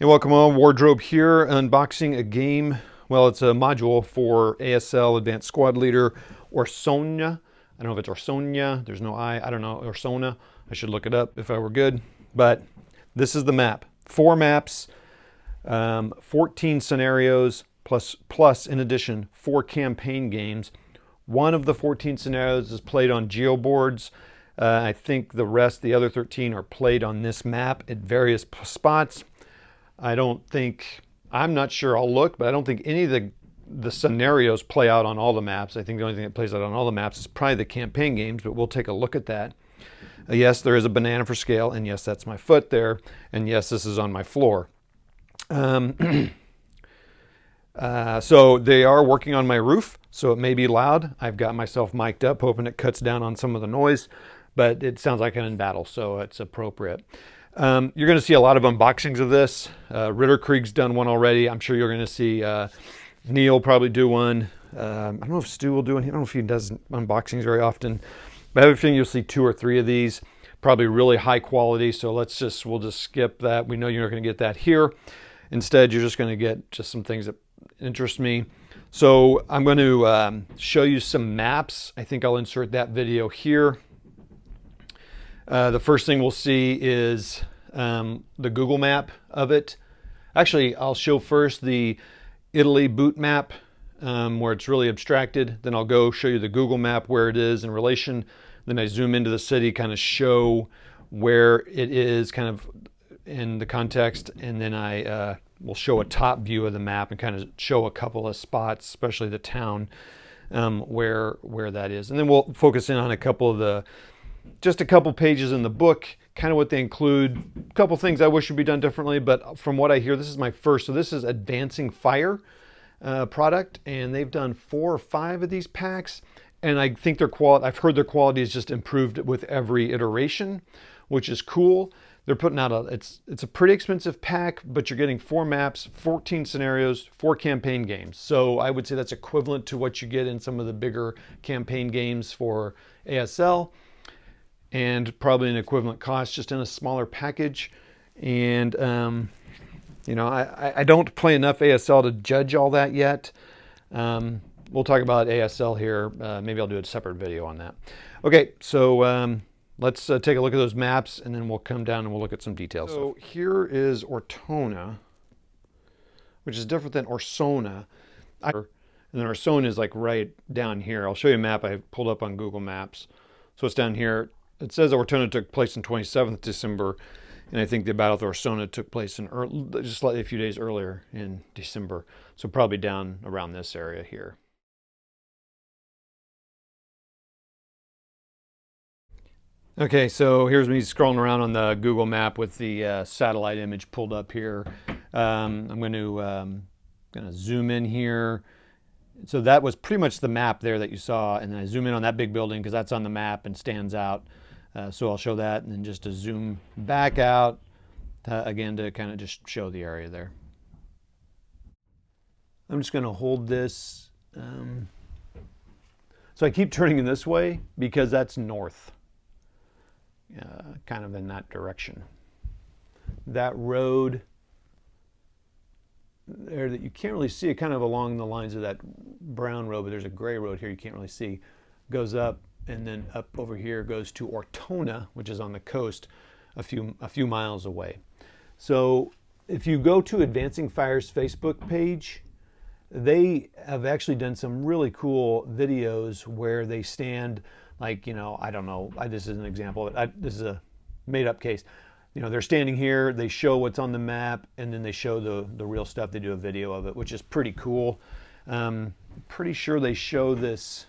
Hey, welcome on Wardrobe here, unboxing a game. Well, it's a module for ASL Advanced Squad Leader Orsogna. I don't know if it's Orsogna, there's no I don't know, Orsogna. I should look it up if I were good. But this is the map. 4 maps, 14 scenarios, plus in addition, 4 campaign games. One of the 14 scenarios is played on geoboards. I think the rest, the other 13, are played on this map at various spots. I'm not sure, I'll look, but I don't think any of the scenarios play out on all the maps. I think the only thing that plays out on all the maps is probably the campaign games, but we'll take a look at that. Yes, there is a banana for scale, and yes, that's my foot there, and yes, this is on my floor. So they are working on my roof, so it may be loud. I've got myself mic'd up, hoping it cuts down on some of the noise, but it sounds like I'm in battle, so it's appropriate. You're going to see a lot of unboxings of this. RitterKrieg's done one already. I'm sure you're going to see Neil probably do one. I don't know if Stu will do one. I don't know if he does unboxings very often. But I have a feeling you'll see 2 or 3 of these. Probably really high quality, so we'll just skip that. We know you're not going to get that here. Instead, you're just going to get just some things that interest me. So I'm going to show you some maps. I think I'll insert that video here. The first thing we'll see is the Google map of it. Actually, I'll show first the Italy boot map where it's really abstracted. Then I'll go show you the Google map where it is in relation. Then I zoom into the city, kind of show where it is kind of in the context. And then I will show a top view of the map and kind of show a couple of spots, especially the town where that is. And then we'll focus in on a couple of just a couple pages in the book, kind of what they include, a couple things I wish would be done differently, but from what I hear, this is my first. So this is Advancing Fire product, and they've done 4 or 5 of these packs, and I think I've heard their quality is just improved with every iteration, which is cool. They're putting out it's a pretty expensive pack, but you're getting 4 maps, 14 scenarios, 4 campaign games. So I would say that's equivalent to what you get in some of the bigger campaign games for ASL. And probably an equivalent cost, just in a smaller package. And you know, I don't play enough ASL to judge all that yet. We'll talk about ASL here. Maybe I'll do a separate video on that. Okay, so let's take a look at those maps, and then we'll come down and we'll look at some details. So here is Ortona, which is different than Orsogna. And then Orsogna is like right down here. I'll show you a map I pulled up on Google Maps. So it's down here. It says Ortona took place on 27th December, and I think the Battle of Orsogna took place just slightly a few days earlier in December. So probably down around this area here. Okay, so here's me scrolling around on the Google map with the satellite image pulled up here. I'm going to zoom in here. So that was pretty much the map there that you saw, and then I zoom in on that big building because that's on the map and stands out. So I'll show that, and then just to zoom back out, again, to kind of just show the area there. I'm just going to hold this. So I keep turning in this way because that's north, kind of in that direction. That road there that you can't really see, it kind of along the lines of that brown road, but there's a gray road here you can't really see, goes up, and then up over here goes to Ortona, which is on the coast a few miles away. So if you go to Advancing Fire's Facebook page, they have actually done some really cool videos where they stand, like, you know, I don't know, this is an example, this is a made up case. You know, they're standing here, they show what's on the map, and then they show the real stuff. They do a video of it, which is pretty cool. Pretty sure they show this.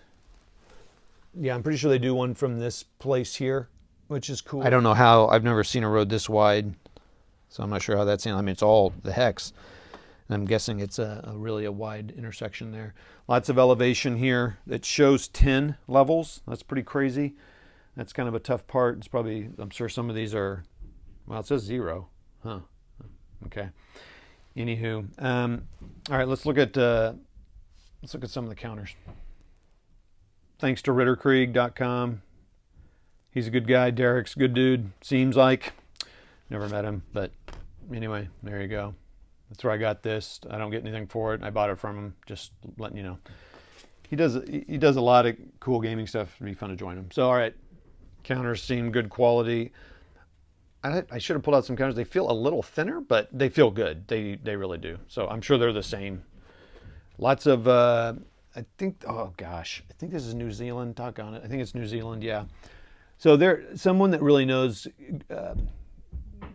Yeah, I'm pretty sure they do one from this place here, which is cool. I don't know how. I've never seen a road this wide, so I'm not sure how that's in. I mean, it's all the hex, and I'm guessing it's really a wide intersection there. Lots of elevation here. It shows 10 levels. That's pretty crazy. That's kind of a tough part. It's probably, I'm sure some of these are, well, it says 0. Huh. Okay. Anywho, all right, let's look at some of the counters. Thanks to RitterKrieg.com. He's a good guy. Derek's a good dude, seems like. Never met him, but anyway, there you go. That's where I got this. I don't get anything for it. I bought it from him. Just letting you know. He does a lot of cool gaming stuff. It'd be fun to join him. So all right, counters seem good quality. I should have pulled out some counters. They feel a little thinner, but they feel good. They really do. So I'm sure they're the same. Lots of I think, oh gosh, I think this is New Zealand. Talk on it. I think it's New Zealand. Yeah. So someone that really knows.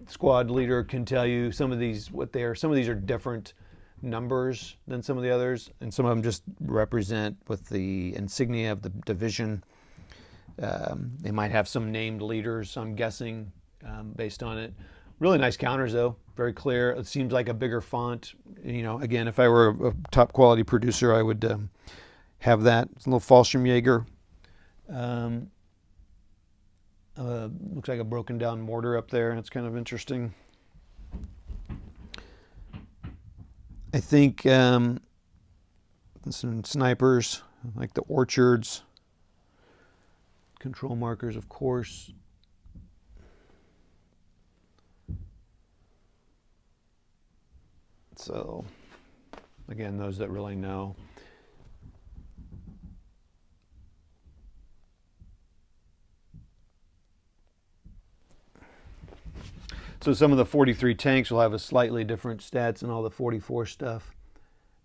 Squad leader can tell you some of these what they are. Some of these are different numbers than some of the others, and some of them just represent with the insignia of the division. They might have some named leaders, I'm guessing, based on it. Really nice counters though, very clear. It seems like a bigger font. You know, again, if I were a top quality producer, I would have that. It's a little Fallschirmjäger. Looks like a broken down mortar up there. It's kind of interesting. I think some snipers, like the orchards. Control markers, of course. So, again, those that really know. So some of the 43 tanks will have a slightly different stats than all the 44 stuff,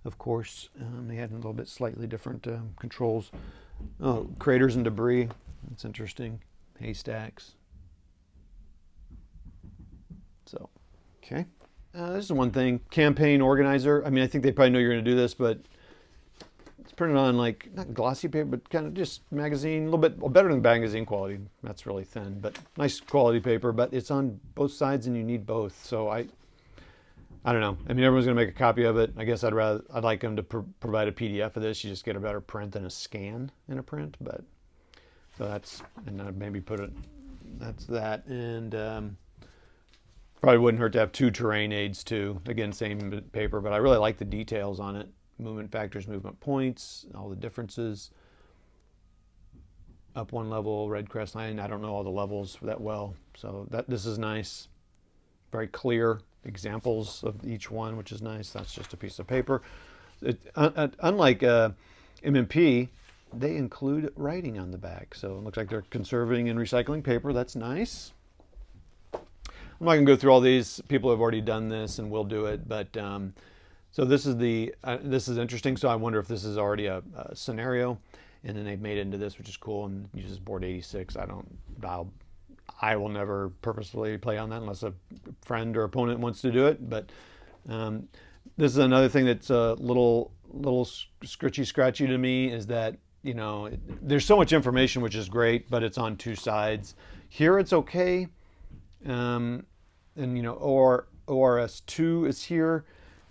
of course. They had a little bit slightly different controls. Oh, craters and debris. That's interesting. Haystacks. So, okay. This is one thing. Campaign organizer. I mean, I think they probably know you're going to do this, but it's printed on like, not glossy paper, but kind of just magazine, a little bit better than magazine quality. That's really thin, but nice quality paper, but it's on both sides and you need both. So I don't know. I mean, everyone's going to make a copy of it. I guess I'd like them to provide a PDF of this. You just get a better print than a scan in a print, but so that's, and I'd maybe put it, that's that. And probably wouldn't hurt to have 2 terrain aids too. Again, same paper, but I really like the details on it. Movement factors, movement points, all the differences. Up 1 level, red crest line. I don't know all the levels that well, so this is nice. Very clear examples of each one, which is nice. That's just a piece of paper. Unlike MMP, they include writing on the back, so it looks like they're conserving and recycling paper. That's nice. I'm not going to go through all these. People have already done this and will do it, but so this is this is interesting. So I wonder if this is already a scenario, and then they've made it into this, which is cool, and uses board 86. I will never purposefully play on that unless a friend or opponent wants to do it. But this is another thing that's a little scratchy to me, is that, you know, there's so much information, which is great, but it's on 2 sides. Here it's okay, and you know, ORS2 is here.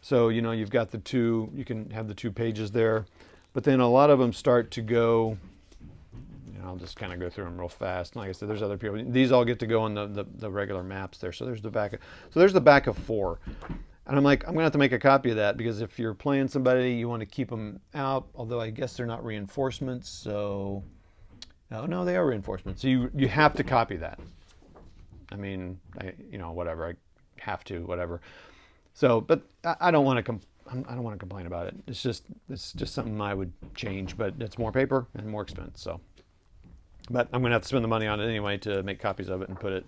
So, you know, you've got the 2, you can have the 2 pages there, but then a lot of them start to go, you know, I'll just kind of go through them real fast. Like I said, there's other people. These all get to go on the regular maps there. So there's the back. So there's the back of 4. And I'm like, I'm going to have to make a copy of that, because if you're playing somebody, you want to keep them out, although I guess they're not reinforcements. So, oh no, they are reinforcements. So you have to copy that. I mean, you know, whatever, I have to, whatever. So, but I don't want to I don't want to complain about it. It's just something I would change, but it's more paper and more expense. So, but I'm going to have to spend the money on it anyway to make copies of it and put it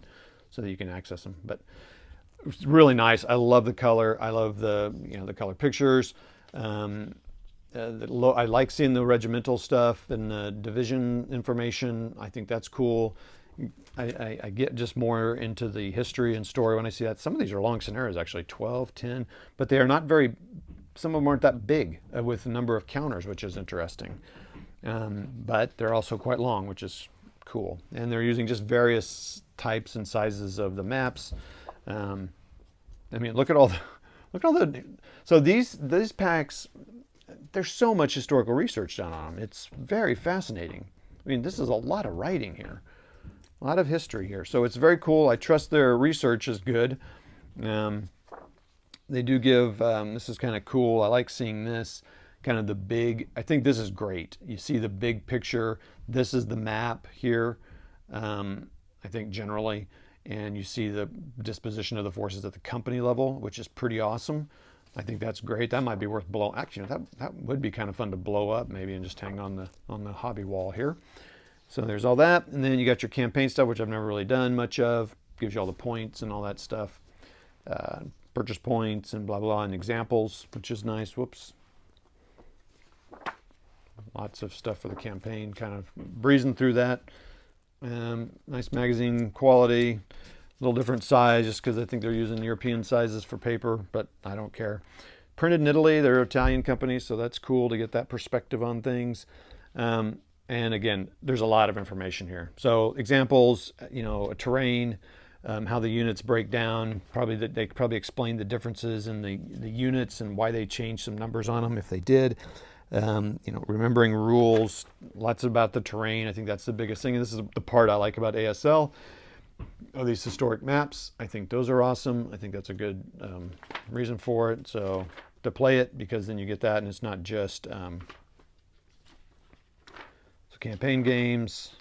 so that you can access them. But it's really nice. I love the color. I love the, you know, the color pictures. I like seeing the regimental stuff and the division information. I think that's cool. I get just more into the history and story when I see that. Some of these are long scenarios, actually 12, 10, but they are not very, some of them aren't that big with the number of counters, which is interesting. But they're also quite long, which is cool. And they're using just various types and sizes of the maps. I mean, look at all the, so these packs, there's so much historical research done on them. It's very fascinating. I mean, this is a lot of writing here. A lot of history here. So it's very cool. I trust their research is good. They do give, this is kind of cool. I like seeing this, kind of the big, I think this is great. You see the big picture. This is the map here, I think generally. and you see the disposition of the forces at the company level, which is pretty awesome. I think that's great. That might be worth blowing. Actually, that would be kind of fun to blow up maybe and just hang on the hobby wall here. So there's all that, and then you got your campaign stuff, which I've never really done much of. Gives you all the points and all that stuff, purchase points and blah blah, and examples, which is nice. Whoops. Lots of stuff for the campaign. Kind of breezing through that. Nice magazine quality. A little different size just because I think they're using European sizes for paper, but I don't care. Printed in Italy, they're an Italian company, so that's cool to get that perspective on things. And again, there's a lot of information here. So examples, a terrain, how the units break down. They probably explain the differences in the units and why they changed some numbers on them if they did. Remembering rules, lots about the terrain. I think that's the biggest thing. And this is the part I like about ASL. Oh, these historic maps, I think those are awesome. I think that's a good reason for it. So to play it, because then you get that, and it's not just so campaign games.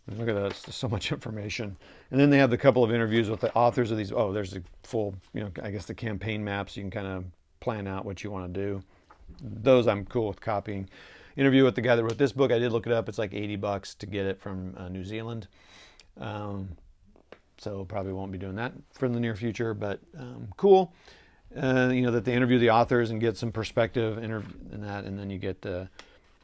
Look at that, it's so much information. And then they have the couple of interviews with the authors of these. Oh, there's the full, I guess the campaign maps. You can kind of plan out what you want to do. Those I'm cool with copying. Interview with the guy that wrote this book, I did look it up. It's like $80 to get it from New Zealand. So probably won't be doing that for the near future, but cool. That they interview the authors and get some perspective in that, and then you get the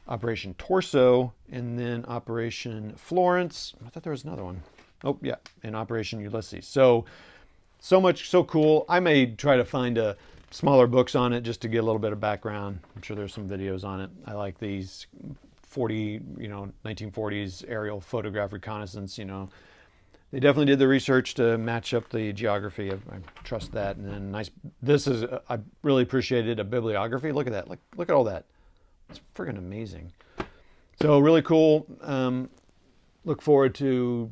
Operation Torso, and then Operation Florence. I thought there was another one. Oh yeah, and Operation Ulysses. So much, so cool. I may try to find smaller books on it just to get a little bit of background. I'm sure there's some videos on it. I like these 1940s aerial photograph reconnaissance. They definitely did the research to match up the geography. I trust that. And then nice. I really appreciated a bibliography. Look at that. Look at all that. It's friggin' amazing. So really cool. Look forward to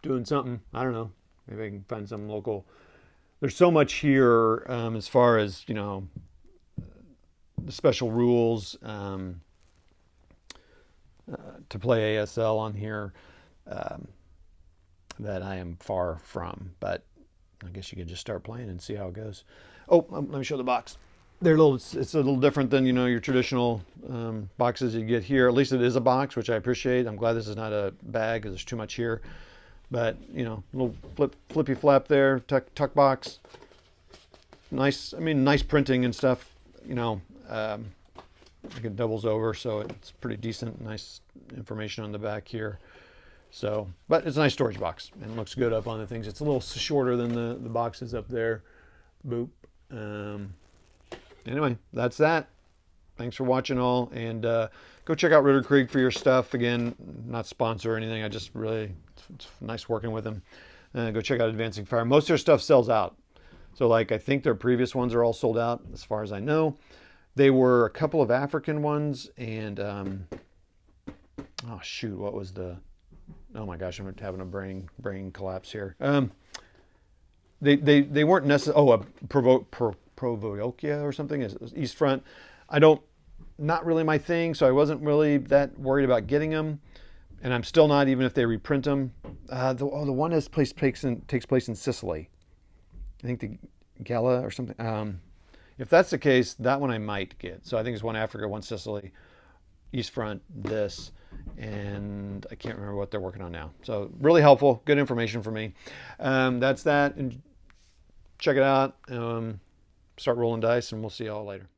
doing something. I don't know. Maybe I can find some local. There's so much here as far as, the special rules to play ASL on here that I am far from. But I guess you could just start playing and see how it goes. Oh, let me show the box. It's a little different than, your traditional boxes you get here. At least it is a box, which I appreciate. I'm glad this is not a bag because there's too much here. But, little flippy flap there, tuck box. Nice, nice printing and stuff, it doubles over, so it's pretty decent. Nice information on the back here. So, but it's a nice storage box and looks good up on the things. It's a little shorter than the boxes up there. Boop. Anyway, that's that. Thanks for watching all, and go check out RitterKrieg for your stuff. Again, not sponsor or anything. I just really, it's nice working with them. Go check out Advancing Fire. Most of their stuff sells out. So I think their previous ones are all sold out as far as I know. They were a couple of African ones, and oh shoot, what was oh my gosh, I'm having a brain collapse here. They weren't necessarily, a Provokia or something, is East Front. Not really my thing, so I wasn't really that worried about getting them, and I'm still not, even if they reprint them. The one that takes place in Sicily. I think the Gala or something. If that's the case, that one I might get. So I think it's one Africa, one Sicily, East Front, this, and I can't remember what they're working on now. So really helpful, good information for me. That's that, and check it out. Start rolling dice, and we'll see y'all later.